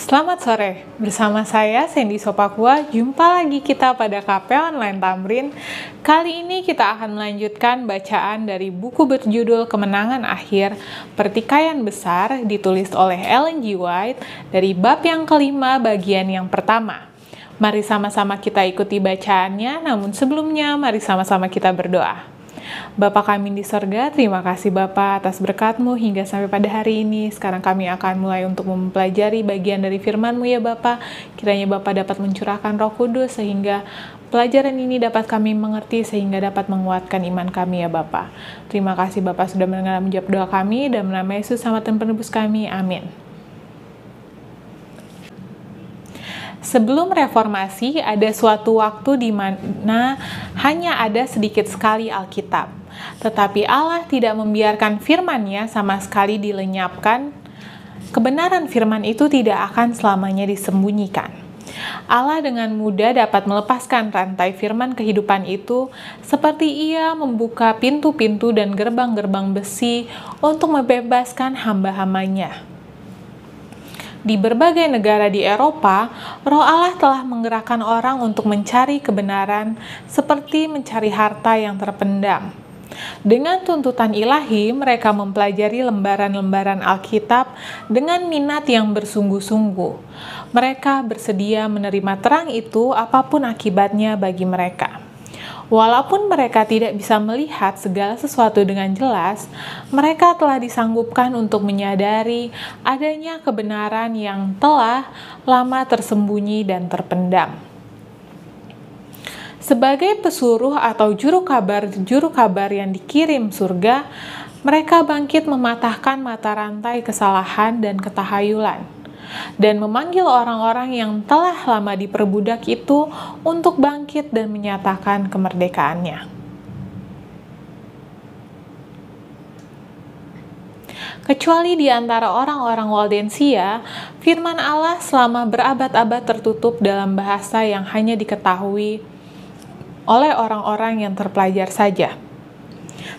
Selamat sore, bersama saya Sandy Sopakua. Jumpa lagi kita pada KP Online Tamrin. Kali ini kita akan melanjutkan bacaan dari buku berjudul Kemenangan Akhir, Pertikaian Besar, ditulis oleh Ellen G. White dari bab yang kelima bagian yang pertama. Mari sama-sama kita ikuti bacaannya, namun sebelumnya mari sama-sama kita berdoa. Bapa kami di sorga, terima kasih Bapa atas berkat-Mu hingga sampai pada hari ini. Sekarang kami akan mulai untuk mempelajari bagian dari firman-Mu ya Bapa. Kiranya Bapa dapat mencurahkan Roh Kudus sehingga pelajaran ini dapat kami mengerti sehingga dapat menguatkan iman kami ya Bapa. Terima kasih Bapa sudah mendengar dan menjawab doa kami, dan dalam nama Yesus Selamat dan Penebus kami. Amin. Sebelum reformasi, ada suatu waktu di mana hanya ada sedikit sekali Alkitab. Tetapi Allah tidak membiarkan firman-Nya sama sekali dilenyapkan. Kebenaran firman itu tidak akan selamanya disembunyikan. Allah dengan mudah dapat melepaskan rantai firman kehidupan itu, seperti Ia membuka pintu-pintu dan gerbang-gerbang besi untuk membebaskan hamba-hambanya. Di berbagai negara di Eropa, Roh Allah telah menggerakkan orang untuk mencari kebenaran seperti mencari harta yang terpendam. Dengan tuntutan ilahi, mereka mempelajari lembaran-lembaran Alkitab dengan minat yang bersungguh-sungguh. Mereka bersedia menerima terang itu apapun akibatnya bagi mereka. Walaupun mereka tidak bisa melihat segala sesuatu dengan jelas, mereka telah disanggupkan untuk menyadari adanya kebenaran yang telah lama tersembunyi dan terpendam. Sebagai pesuruh atau juru kabar yang dikirim surga, mereka bangkit mematahkan mata rantai kesalahan dan ketahayulan, dan memanggil orang-orang yang telah lama diperbudak itu untuk bangkit dan menyatakan kemerdekaannya. Kecuali di antara orang-orang Waldensia, firman Allah selama berabad-abad tertutup dalam bahasa yang hanya diketahui oleh orang-orang yang terpelajar saja.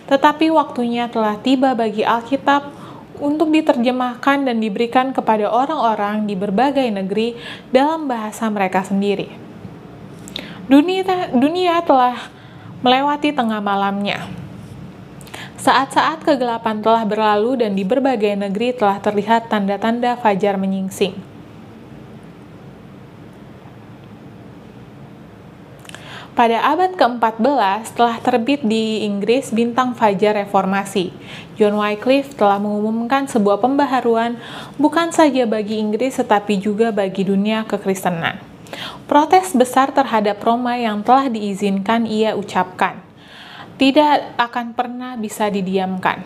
Tetapi waktunya telah tiba bagi Alkitab untuk diterjemahkan dan diberikan kepada orang-orang di berbagai negeri dalam bahasa mereka sendiri. Dunia telah melewati tengah malamnya. Saat-saat kegelapan telah berlalu dan di berbagai negeri telah terlihat tanda-tanda fajar menyingsing. Pada abad ke-14 telah terbit di Inggris bintang fajar reformasi. John Wycliffe telah mengumumkan sebuah pembaharuan bukan saja bagi Inggris tetapi juga bagi dunia kekristenan. Protes besar terhadap Roma yang telah diizinkan ia ucapkan tidak akan pernah bisa didiamkan.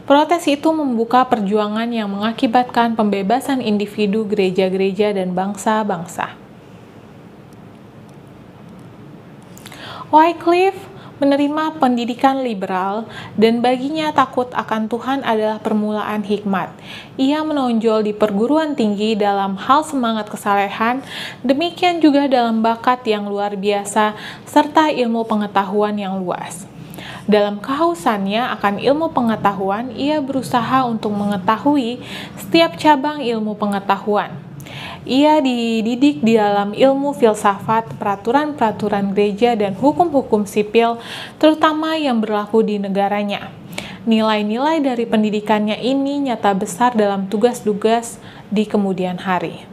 Protes itu membuka perjuangan yang mengakibatkan pembebasan individu, gereja-gereja, dan bangsa-bangsa. Wycliffe menerima pendidikan liberal, dan baginya takut akan Tuhan adalah permulaan hikmat. Ia menonjol di perguruan tinggi dalam hal semangat kesalehan, demikian juga dalam bakat yang luar biasa, serta ilmu pengetahuan yang luas. Dalam kehausannya akan ilmu pengetahuan, ia berusaha untuk mengetahui setiap cabang ilmu pengetahuan. Ia dididik di dalam ilmu filsafat, peraturan-peraturan gereja, dan hukum-hukum sipil, terutama yang berlaku di negaranya. Nilai-nilai dari pendidikannya ini nyata besar dalam tugas-tugas di kemudian hari.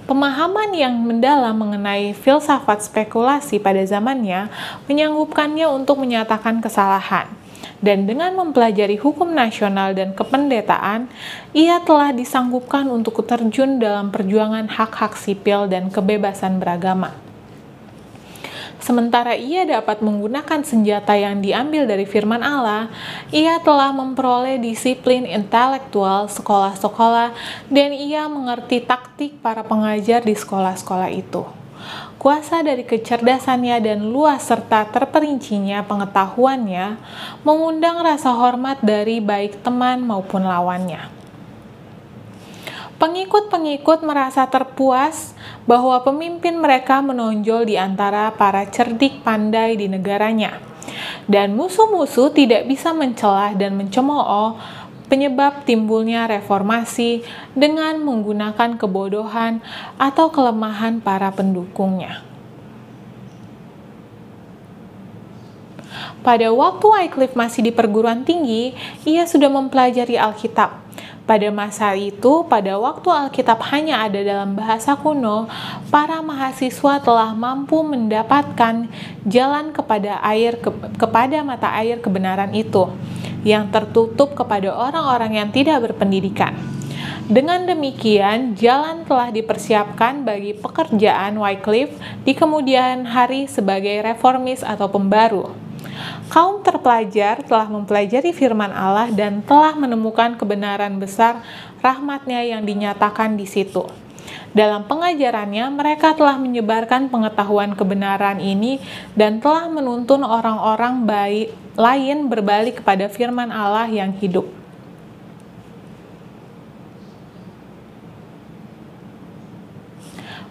Pemahaman yang mendalam mengenai filsafat spekulasi pada zamannya menyanggupkannya untuk menyatakan kesalahan. Dan dengan mempelajari hukum nasional dan kependetaan, ia telah disanggupkan untuk terjun dalam perjuangan hak-hak sipil dan kebebasan beragama. Sementara ia dapat menggunakan senjata yang diambil dari firman Allah, ia telah memperoleh disiplin intelektual sekolah-sekolah, dan ia mengerti taktik para pengajar di sekolah-sekolah itu. Kuasa dari kecerdasannya dan luas serta terperincinya pengetahuannya mengundang rasa hormat dari baik teman maupun lawannya. Pengikut-pengikut merasa terpuas bahwa pemimpin mereka menonjol di antara para cerdik pandai di negaranya, dan musuh-musuh tidak bisa mencela dan mencemooh penyebab timbulnya reformasi dengan menggunakan kebodohan atau kelemahan para pendukungnya. Pada waktu Wycliffe masih di perguruan tinggi, ia sudah mempelajari Alkitab. Pada masa itu, pada waktu Alkitab hanya ada dalam bahasa kuno, para mahasiswa telah mampu mendapatkan jalan kepada mata air kebenaran itu, yang tertutup kepada orang-orang yang tidak berpendidikan. Dengan demikian, jalan telah dipersiapkan bagi pekerjaan Wycliffe di kemudian hari sebagai reformis atau pembaru. Kaum terpelajar telah mempelajari firman Allah dan telah menemukan kebenaran besar rahmat-Nya yang dinyatakan di situ. Dalam pengajarannya, mereka telah menyebarkan pengetahuan kebenaran ini dan telah menuntun orang-orang lain berbalik kepada firman Allah yang hidup.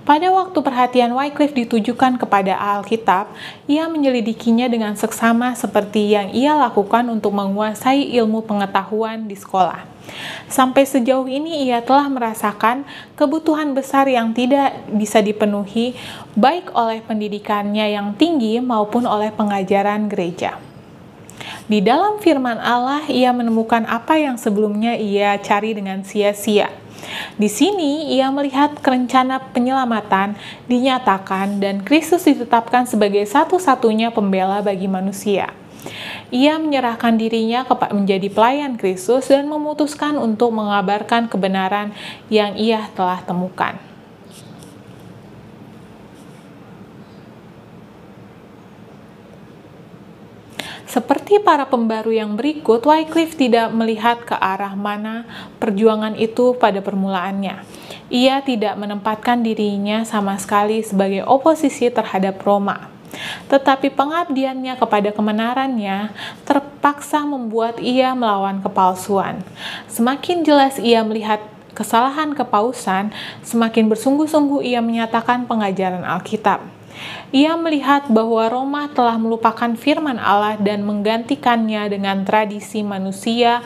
Pada waktu perhatian Wycliffe ditujukan kepada Alkitab, ia menyelidikinya dengan seksama seperti yang ia lakukan untuk menguasai ilmu pengetahuan di sekolah. Sampai sejauh ini ia telah merasakan kebutuhan besar yang tidak bisa dipenuhi baik oleh pendidikannya yang tinggi maupun oleh pengajaran gereja. Di dalam firman Allah, ia menemukan apa yang sebelumnya ia cari dengan sia-sia. Di sini ia melihat rencana penyelamatan dinyatakan dan Kristus ditetapkan sebagai satu-satunya pembela bagi manusia. Ia menyerahkan dirinya menjadi pelayan Kristus dan memutuskan untuk mengabarkan kebenaran yang ia telah temukan. Seperti para pembaru yang berikut, Wycliffe tidak melihat ke arah mana perjuangan itu pada permulaannya. Ia tidak menempatkan dirinya sama sekali sebagai oposisi terhadap Roma. Tetapi pengabdiannya kepada kebenarannya terpaksa membuat ia melawan kepalsuan. Semakin jelas ia melihat kesalahan kepausan, semakin bersungguh-sungguh ia menyatakan pengajaran Alkitab. Ia melihat bahwa Roma telah melupakan firman Allah dan menggantikannya dengan tradisi manusia.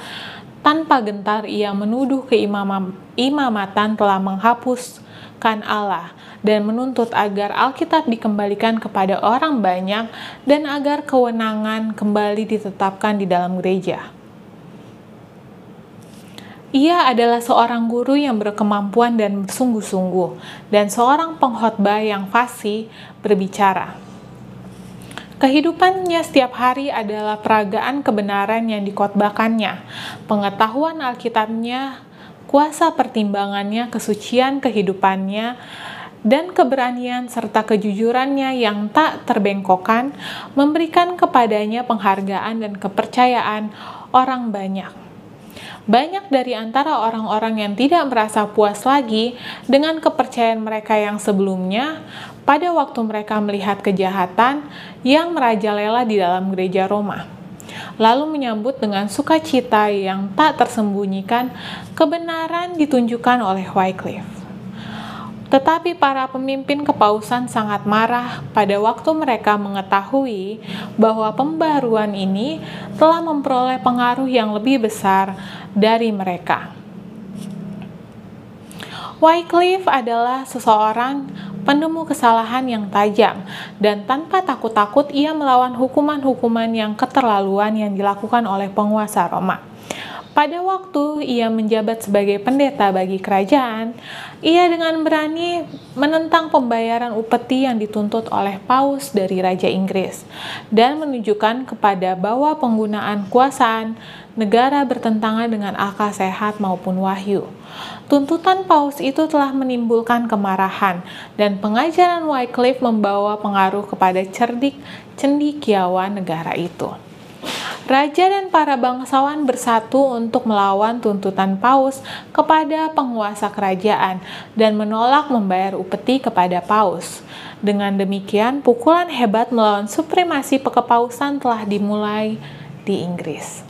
Tanpa gentar ia menuduh keimamatan telah menghapuskan Allah dan menuntut agar Alkitab dikembalikan kepada orang banyak dan agar kewenangan kembali ditetapkan di dalam gereja. Ia adalah seorang guru yang berkemampuan dan bersungguh-sungguh, dan seorang pengkhotbah yang fasih berbicara. Kehidupannya setiap hari adalah peragaan kebenaran yang dikhotbahkannya, pengetahuan Alkitabnya, kuasa pertimbangannya, kesucian kehidupannya, dan keberanian serta kejujurannya yang tak terbengkokkan memberikan kepadanya penghargaan dan kepercayaan orang banyak. Banyak dari antara orang-orang yang tidak merasa puas lagi dengan kepercayaan mereka yang sebelumnya pada waktu mereka melihat kejahatan yang merajalela di dalam gereja Roma, lalu menyambut dengan sukacita yang tak tersembunyikan kebenaran ditunjukkan oleh Wycliffe. Tetapi para pemimpin kepausan sangat marah pada waktu mereka mengetahui bahwa pembaruan ini telah memperoleh pengaruh yang lebih besar dari mereka. Wycliffe adalah seseorang penemu kesalahan yang tajam, dan tanpa takut-takut ia melawan hukuman-hukuman yang keterlaluan yang dilakukan oleh penguasa Roma. Pada waktu ia menjabat sebagai pendeta bagi kerajaan, ia dengan berani menentang pembayaran upeti yang dituntut oleh Paus dari Raja Inggris dan menunjukkan kepada bahwa penggunaan kuasaan negara bertentangan dengan akal sehat maupun wahyu. Tuntutan Paus itu telah menimbulkan kemarahan, dan pengajaran Wycliffe membawa pengaruh kepada cendekiawan negara itu. Raja dan para bangsawan bersatu untuk melawan tuntutan Paus kepada penguasa kerajaan dan menolak membayar upeti kepada Paus. Dengan demikian, pukulan hebat melawan supremasi kepausan telah dimulai di Inggris.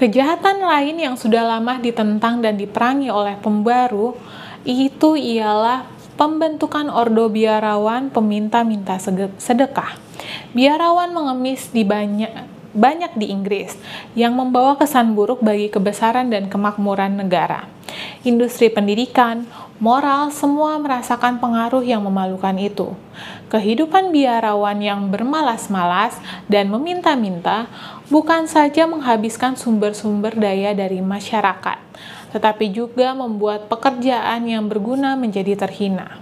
Kejahatan lain yang sudah lama ditentang dan diperangi oleh pembaru itu ialah pembentukan ordo biarawan peminta-minta sedekah. Biarawan mengemis di banyak di Inggris, yang membawa kesan buruk bagi kebesaran dan kemakmuran negara. Industri pendidikan, moral, semua merasakan pengaruh yang memalukan itu. Kehidupan biarawan yang bermalas-malas dan meminta-minta bukan saja menghabiskan sumber-sumber daya dari masyarakat, tetapi juga membuat pekerjaan yang berguna menjadi terhina.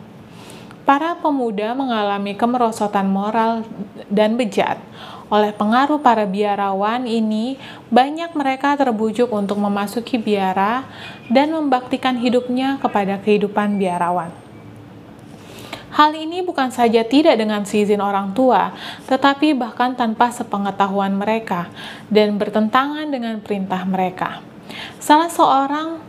Para pemuda mengalami kemerosotan moral dan bejat. Oleh pengaruh para biarawan ini, banyak mereka terbujuk untuk memasuki biara dan membaktikan hidupnya kepada kehidupan biarawan. Hal ini bukan saja tidak dengan seizin orang tua, tetapi bahkan tanpa sepengetahuan mereka dan bertentangan dengan perintah mereka. Salah seorang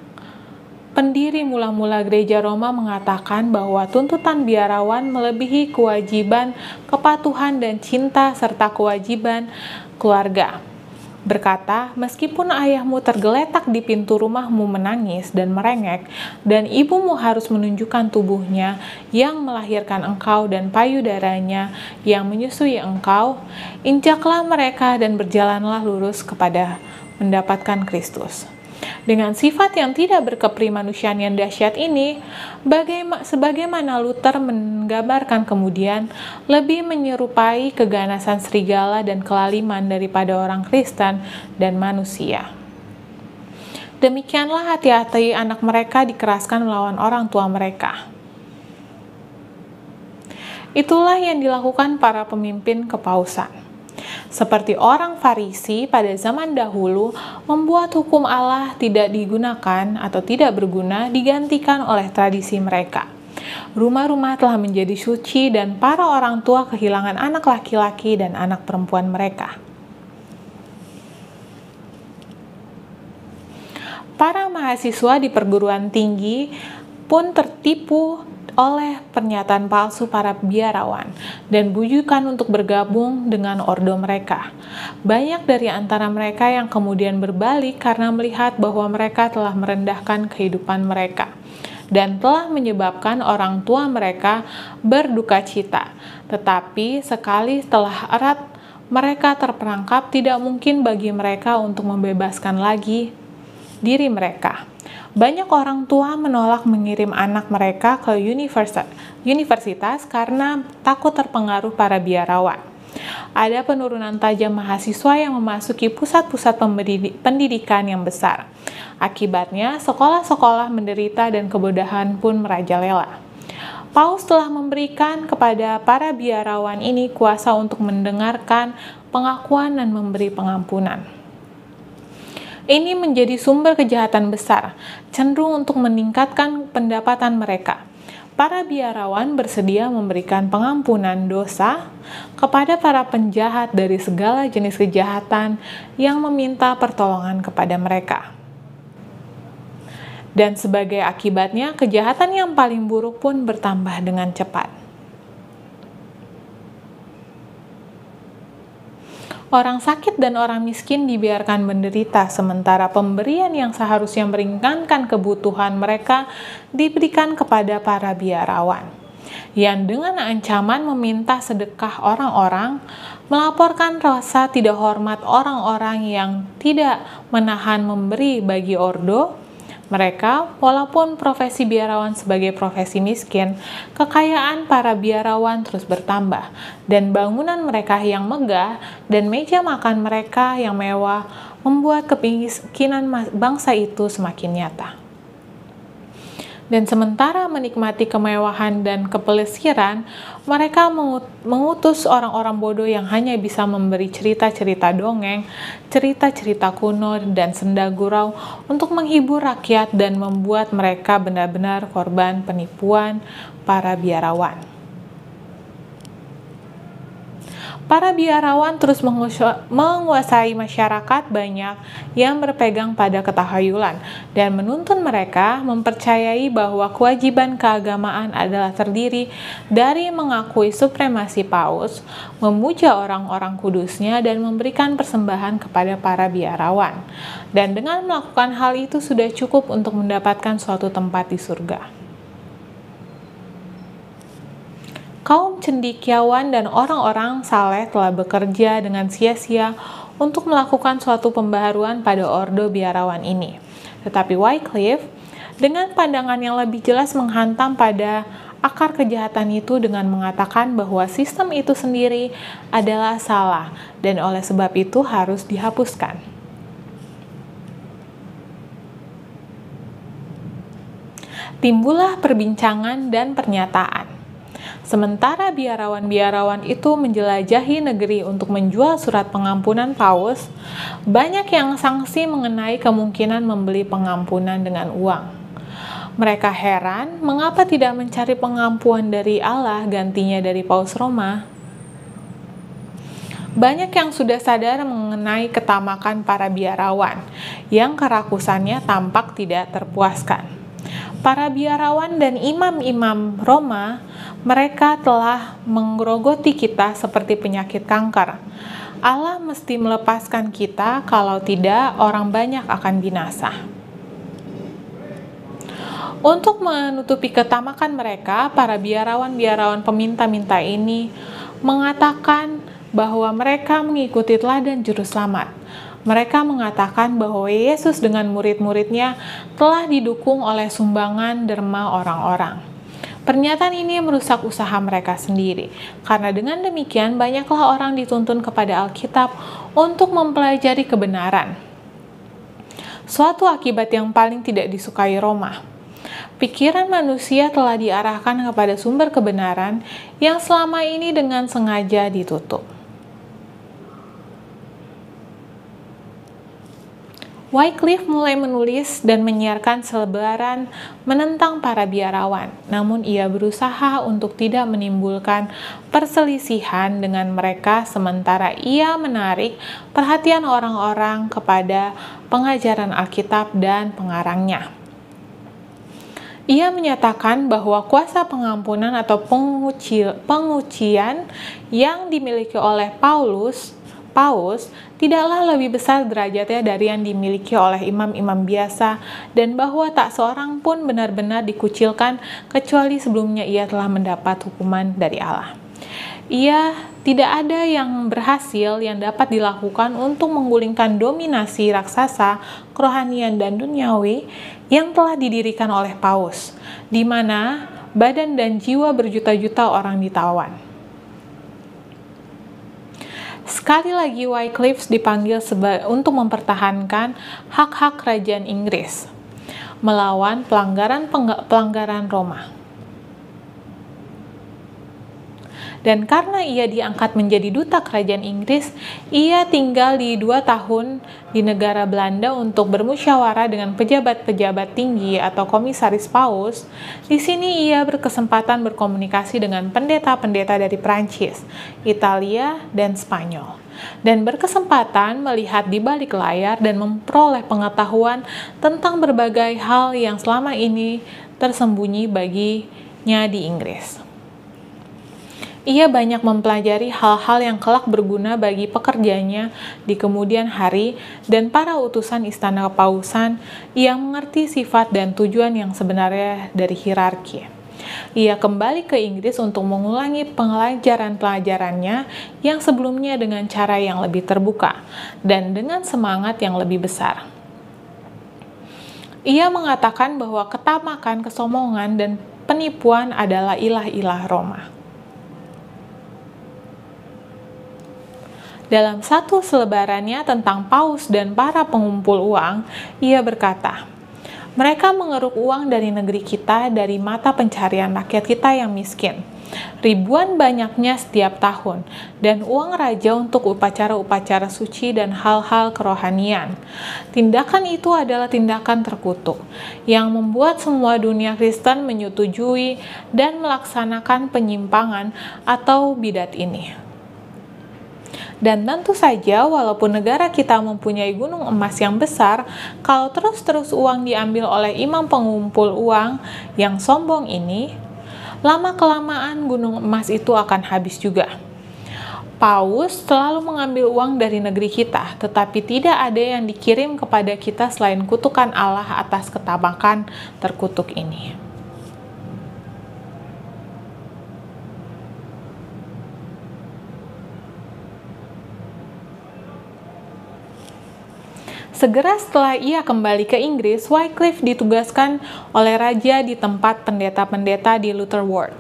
pendiri mula-mula gereja Roma mengatakan bahwa tuntutan biarawan melebihi kewajiban kepatuhan dan cinta serta kewajiban keluarga. Berkata, meskipun ayahmu tergeletak di pintu rumahmu menangis dan merengek, dan ibumu harus menunjukkan tubuhnya yang melahirkan engkau dan payudaranya yang menyusui engkau, injaklah mereka dan berjalanlah lurus kepada mendapatkan Kristus. Dengan sifat yang tidak berkeprimanusiaan yang dahsyat ini, sebagaimana Luther menggambarkan kemudian, lebih menyerupai keganasan serigala dan kelaliman daripada orang Kristen dan manusia. Demikianlah hati-hati anak mereka dikeraskan melawan orang tua mereka. Itulah yang dilakukan para pemimpin kepausan. Seperti orang Farisi pada zaman dahulu, membuat hukum Allah tidak digunakan atau tidak berguna digantikan oleh tradisi mereka. Rumah-rumah telah menjadi suci dan para orang tua kehilangan anak laki-laki dan anak perempuan mereka. Para mahasiswa di perguruan tinggi pun tertipu oleh pernyataan palsu para biarawan dan bujukan untuk bergabung dengan ordo mereka. Banyak dari antara mereka yang kemudian berbalik karena melihat bahwa mereka telah merendahkan kehidupan mereka dan telah menyebabkan orang tua mereka berduka cita. Tetapi sekali telah erat mereka terperangkap, tidak mungkin bagi mereka untuk membebaskan lagi diri mereka. Banyak orang tua menolak mengirim anak mereka ke universitas karena takut terpengaruh para biarawan. Ada penurunan tajam mahasiswa yang memasuki pusat-pusat pendidikan yang besar. Akibatnya, sekolah-sekolah menderita dan kebodohan pun merajalela. Paus telah memberikan kepada para biarawan ini kuasa untuk mendengarkan pengakuan dan memberi pengampunan. Ini menjadi sumber kejahatan besar, cenderung untuk meningkatkan pendapatan mereka. Para biarawan bersedia memberikan pengampunan dosa kepada para penjahat dari segala jenis kejahatan yang meminta pertolongan kepada mereka. Dan sebagai akibatnya, kejahatan yang paling buruk pun bertambah dengan cepat. Orang sakit dan orang miskin dibiarkan menderita, sementara pemberian yang seharusnya meringankan kebutuhan mereka diberikan kepada para biarawan, yang dengan ancaman meminta sedekah orang-orang, melaporkan rasa tidak hormat orang-orang yang tidak menahan memberi bagi ordo mereka. Walaupun profesi biarawan sebagai profesi miskin, kekayaan para biarawan terus bertambah, dan bangunan mereka yang megah dan meja makan mereka yang mewah membuat kemiskinan bangsa itu semakin nyata. Dan sementara menikmati kemewahan dan kepelesiran, mereka mengutus orang-orang bodoh yang hanya bisa memberi cerita-cerita dongeng, cerita-cerita kuno, dan senda gurau untuk menghibur rakyat dan membuat mereka benar-benar korban penipuan para biarawan. Para biarawan terus menguasai masyarakat banyak yang berpegang pada ketahayulan dan menuntun mereka mempercayai bahwa kewajiban keagamaan adalah terdiri dari mengakui supremasi Paus, memuja orang-orang kudusnya, dan memberikan persembahan kepada para biarawan. Dan dengan melakukan hal itu sudah cukup untuk mendapatkan suatu tempat di surga. kaum cendekiawan dan orang-orang saleh telah bekerja dengan sia-sia untuk melakukan suatu pembaharuan pada ordo biarawan ini. Tetapi Wycliffe, dengan pandangan yang lebih jelas menghantam pada akar kejahatan itu dengan mengatakan bahwa sistem itu sendiri adalah salah dan oleh sebab itu harus dihapuskan. Timbullah perbincangan dan pernyataan. Sementara biarawan-biarawan itu menjelajahi negeri untuk menjual surat pengampunan Paus, banyak yang sangsi mengenai kemungkinan membeli pengampunan dengan uang. Mereka heran mengapa tidak mencari pengampuan dari Allah gantinya dari Paus Roma. Banyak yang sudah sadar mengenai ketamakan para biarawan, yang kerakusannya tampak tidak terpuaskan. Para biarawan dan imam-imam Roma, mereka telah menggerogoti kita seperti penyakit kanker. Allah mesti melepaskan kita, kalau tidak orang banyak akan binasa. Untuk menutupi ketamakan mereka, para biarawan-biarawan peminta-minta ini mengatakan bahwa mereka mengikuti teladan juru selamat. Mereka mengatakan bahwa Yesus dengan murid-muridnya telah didukung oleh sumbangan derma orang-orang. Pernyataan ini merusak usaha mereka sendiri, karena dengan demikian banyaklah orang dituntun kepada Alkitab untuk mempelajari kebenaran. Suatu akibat yang paling tidak disukai Roma. Pikiran manusia telah diarahkan kepada sumber kebenaran yang selama ini dengan sengaja ditutup. Wycliffe mulai menulis dan menyiarkan selebaran menentang para biarawan, namun ia berusaha untuk tidak menimbulkan perselisihan dengan mereka sementara ia menarik perhatian orang-orang kepada pengajaran Alkitab dan pengarangnya. Ia menyatakan bahwa kuasa pengampunan atau pengucian yang dimiliki oleh Paus tidaklah lebih besar derajatnya dari yang dimiliki oleh imam-imam biasa dan bahwa tak seorang pun benar-benar dikucilkan kecuali sebelumnya ia telah mendapat hukuman dari Allah. Tidak ada yang berhasil yang dapat dilakukan untuk menggulingkan dominasi raksasa, kerohanian dan duniawi yang telah didirikan oleh Paus, di mana badan dan jiwa berjuta-juta orang ditawan. Sekali lagi Wycliffe dipanggil untuk mempertahankan hak-hak kerajaan Inggris melawan pelanggaran Roma. Dan karena ia diangkat menjadi duta kerajaan Inggris, ia tinggal 2 tahun di negara Belanda untuk bermusyawarah dengan pejabat-pejabat tinggi atau komisaris Paus. Di sini ia berkesempatan berkomunikasi dengan pendeta-pendeta dari Prancis, Italia, dan Spanyol, dan berkesempatan melihat di balik layar dan memperoleh pengetahuan tentang berbagai hal yang selama ini tersembunyi baginya di Inggris. Ia banyak mempelajari hal-hal yang kelak berguna bagi pekerjaannya di kemudian hari dan para utusan istana kepausan yang mengerti sifat dan tujuan yang sebenarnya dari hierarki. Ia kembali ke Inggris untuk mengulangi pelajaran-pelajarannya yang sebelumnya dengan cara yang lebih terbuka dan dengan semangat yang lebih besar. Ia mengatakan bahwa ketamakan, kesombongan, dan penipuan adalah ilah-ilah Roma. Dalam satu selebarannya tentang Paus dan para pengumpul uang, ia berkata, "Mereka mengeruk uang dari negeri kita, dari mata pencarian rakyat kita yang miskin. Ribuan banyaknya setiap tahun, dan uang raja untuk upacara-upacara suci dan hal-hal kerohanian. Tindakan itu adalah tindakan terkutuk, yang membuat semua dunia Kristen menyetujui dan melaksanakan penyimpangan atau bidat ini. Dan tentu saja walaupun negara kita mempunyai gunung emas yang besar, kalau terus-terus uang diambil oleh imam pengumpul uang yang sombong ini, lama-kelamaan gunung emas itu akan habis juga. Paus selalu mengambil uang dari negeri kita, tetapi tidak ada yang dikirim kepada kita selain kutukan Allah atas ketamakan terkutuk ini." Segera setelah ia kembali ke Inggris, Wycliffe ditugaskan oleh raja di tempat pendeta-pendeta di Lutterworth.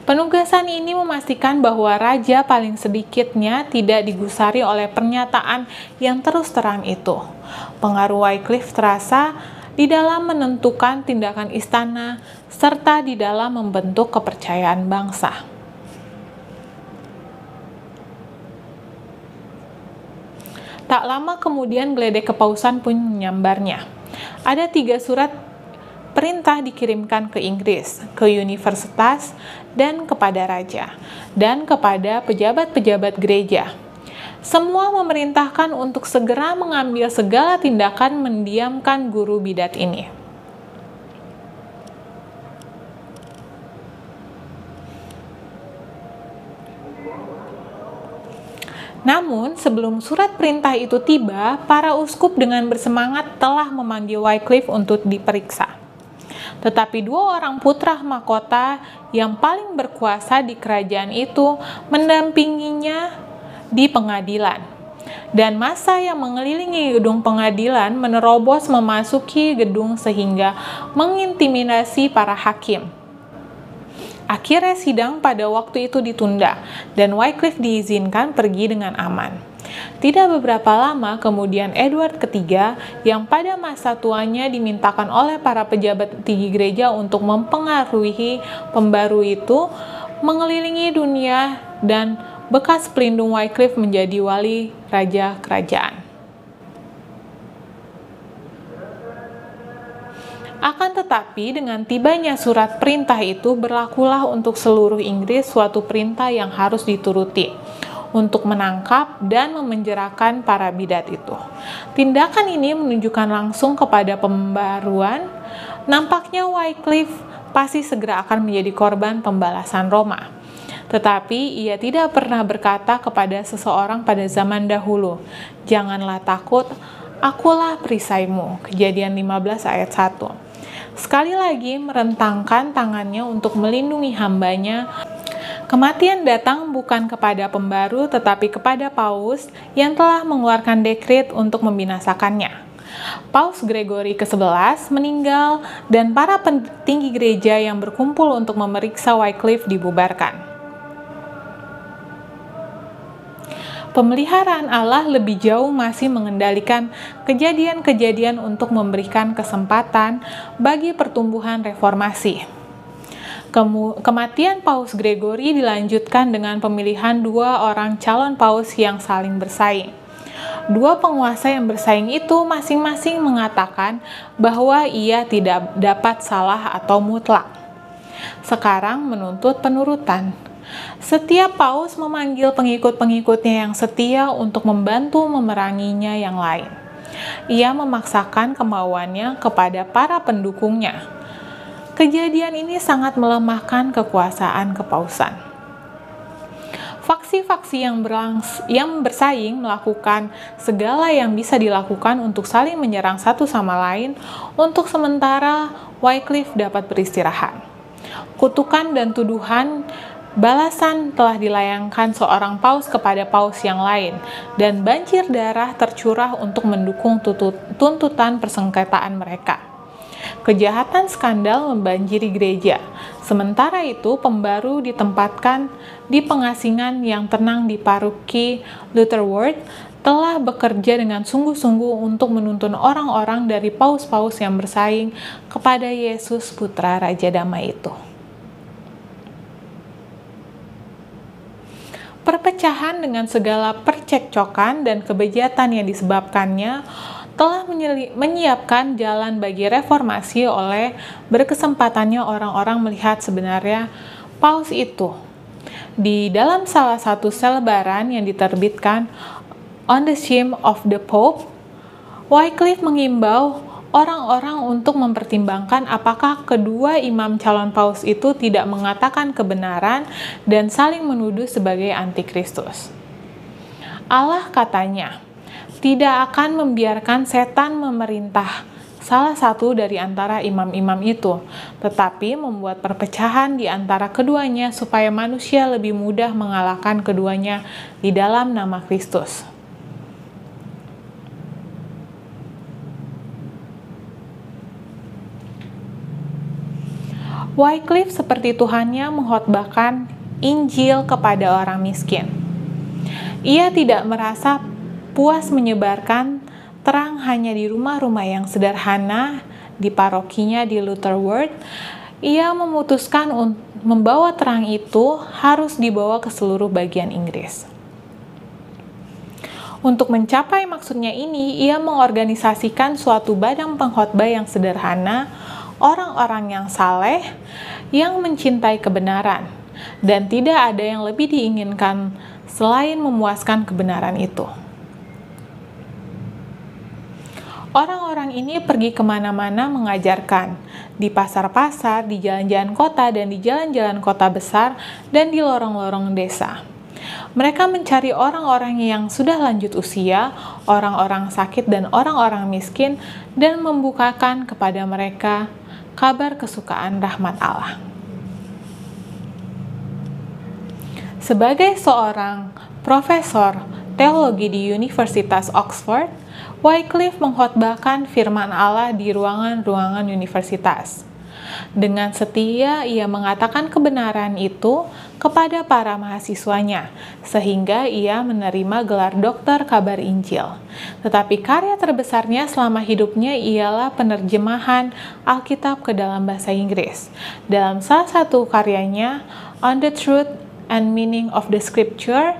Penugasan ini memastikan bahwa raja paling sedikitnya tidak digusari oleh pernyataan yang terus terang itu. Pengaruh Wycliffe terasa di dalam menentukan tindakan istana serta di dalam membentuk kepercayaan bangsa. Tak lama kemudian geledek kepausan pun menyambarnya. Ada 3 surat perintah dikirimkan ke Inggris, ke universitas, dan kepada raja, dan kepada pejabat-pejabat gereja. Semua memerintahkan untuk segera mengambil segala tindakan mendiamkan guru bidat ini. Namun, sebelum surat perintah itu tiba, para uskup dengan bersemangat telah memanggil Wycliffe untuk diperiksa. Tetapi 2 orang putra mahkota yang paling berkuasa di kerajaan itu mendampinginya di pengadilan. Dan massa yang mengelilingi gedung pengadilan menerobos memasuki gedung sehingga mengintimidasi para hakim. Akhirnya sidang pada waktu itu ditunda, dan Wycliffe diizinkan pergi dengan aman. Tidak beberapa lama kemudian Edward III yang pada masa tuanya dimintakan oleh para pejabat tinggi gereja untuk mempengaruhi pembaru itu, mengelilingi dunia dan bekas pelindung Wycliffe menjadi wali raja kerajaan. Akan tetapi, dengan tibanya surat perintah itu, berlakulah untuk seluruh Inggris suatu perintah yang harus dituruti untuk menangkap dan memenjarakan para bidat itu. Tindakan ini menunjukkan langsung kepada pembaruan. Nampaknya Wycliffe pasti segera akan menjadi korban pembalasan Roma. Tetapi ia tidak pernah berkata kepada seseorang pada zaman dahulu, "Janganlah takut, akulah perisaimu." Kejadian 15 ayat 1. Sekali lagi merentangkan tangannya untuk melindungi hambanya. Kematian datang bukan kepada pembaru tetapi kepada Paus yang telah mengeluarkan dekret untuk membinasakannya. Paus Gregory ke-11 meninggal dan para petinggi gereja yang berkumpul untuk memeriksa Wycliffe dibubarkan. Pemeliharaan Allah lebih jauh masih mengendalikan kejadian-kejadian untuk memberikan kesempatan bagi pertumbuhan reformasi. Kematian Paus Gregory dilanjutkan dengan pemilihan 2 orang calon paus yang saling bersaing. 2 penguasa yang bersaing itu masing-masing mengatakan bahwa ia tidak dapat salah atau mutlak. Sekarang menuntut penurutan. Setiap paus memanggil pengikut-pengikutnya yang setia untuk membantu memeranginya yang lain. Ia memaksakan kemauannya kepada para pendukungnya. Kejadian ini sangat melemahkan kekuasaan kepausan. Faksi-faksi yang bersaing melakukan segala yang bisa dilakukan untuk saling menyerang satu sama lain. Untuk sementara, Wycliffe dapat beristirahat. Kutukan dan tuduhan balasan telah dilayangkan seorang paus kepada paus yang lain, dan banjir darah tercurah untuk mendukung tuntutan persengketaan mereka. Kejahatan skandal membanjiri gereja. Sementara itu, pembaru ditempatkan di pengasingan yang tenang di paroki Lutterworth telah bekerja dengan sungguh-sungguh untuk menuntun orang-orang dari paus-paus yang bersaing kepada Yesus Putra Raja Damai itu. Perpecahan dengan segala percekcokan dan kebejatan yang disebabkannya telah menyiapkan jalan bagi reformasi oleh berkesempatannya orang-orang melihat sebenarnya paus itu. Di dalam salah satu selebaran yang diterbitkan On the Shame of the Pope, Wycliffe mengimbau orang-orang untuk mempertimbangkan apakah kedua imam calon paus itu tidak mengatakan kebenaran dan saling menuduh sebagai antikristus. Allah, katanya, tidak akan membiarkan setan memerintah salah satu dari antara imam-imam itu, tetapi membuat perpecahan di antara keduanya supaya manusia lebih mudah mengalahkan keduanya di dalam nama Kristus. Wycliffe seperti Tuhannya mengkhotbahkan Injil kepada orang miskin. Ia tidak merasa puas menyebarkan terang hanya di rumah-rumah yang sederhana di parokinya di Lutterworth. Ia memutuskan untuk membawa terang itu harus dibawa ke seluruh bagian Inggris. Untuk mencapai maksudnya ini, ia mengorganisasikan suatu badan pengkhotbah yang sederhana, orang-orang yang saleh, yang mencintai kebenaran, dan tidak ada yang lebih diinginkan selain memuaskan kebenaran itu. Orang-orang ini pergi kemana-mana mengajarkan, di pasar-pasar, di jalan-jalan kota, dan di jalan-jalan kota besar, dan di lorong-lorong desa. Mereka mencari orang-orang yang sudah lanjut usia, orang-orang sakit, dan orang-orang miskin, dan membukakan kepada mereka kabar kesukaan rahmat Allah. Sebagai seorang profesor teologi di Universitas Oxford, Wycliffe mengkhotbahkan firman Allah di ruangan-ruangan universitas. Dengan setia, ia mengatakan kebenaran itu kepada para mahasiswanya, sehingga ia menerima gelar doktor kabar Injil. Tetapi karya terbesarnya selama hidupnya ialah penerjemahan Alkitab ke dalam bahasa Inggris. Dalam salah satu karyanya, On the Truth and Meaning of the Scripture,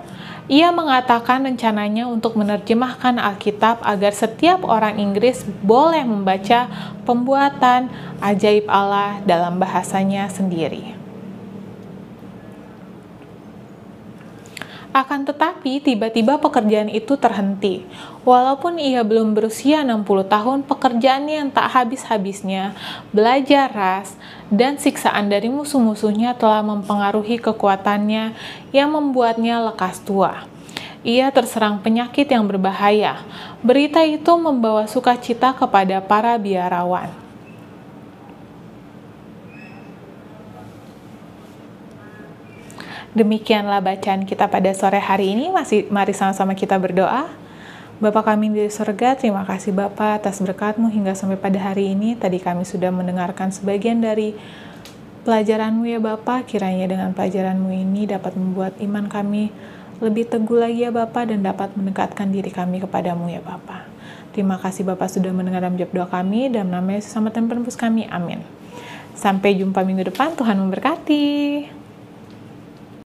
ia mengatakan rencananya untuk menerjemahkan Alkitab agar setiap orang Inggris boleh membaca pembuatan ajaib Allah dalam bahasanya sendiri. Akan tetapi, tiba-tiba pekerjaan itu terhenti. Walaupun ia belum berusia 60 tahun, pekerjaannya yang tak habis-habisnya, belajar ras, dan siksaan dari musuh-musuhnya telah mempengaruhi kekuatannya yang membuatnya lekas tua. Ia terserang penyakit yang berbahaya. Berita itu membawa sukacita kepada para biarawan. Demikianlah bacaan kita pada sore hari ini. Mari sama-sama kita berdoa. Bapa kami di surga, terima kasih Bapa atas berkat-Mu hingga sampai pada hari ini. Tadi kami sudah mendengarkan sebagian dari pelajaran-Mu ya Bapa. Kiranya dengan pelajaran-Mu ini dapat membuat iman kami lebih teguh lagi ya Bapa, dan dapat mendekatkan diri kami kepadamu ya Bapa. Terima kasih Bapa sudah mendengar dan menjawab doa kami. Dalam nama Yesus sama Tuhan penebus kami. Amin. Sampai jumpa minggu depan. Tuhan memberkati.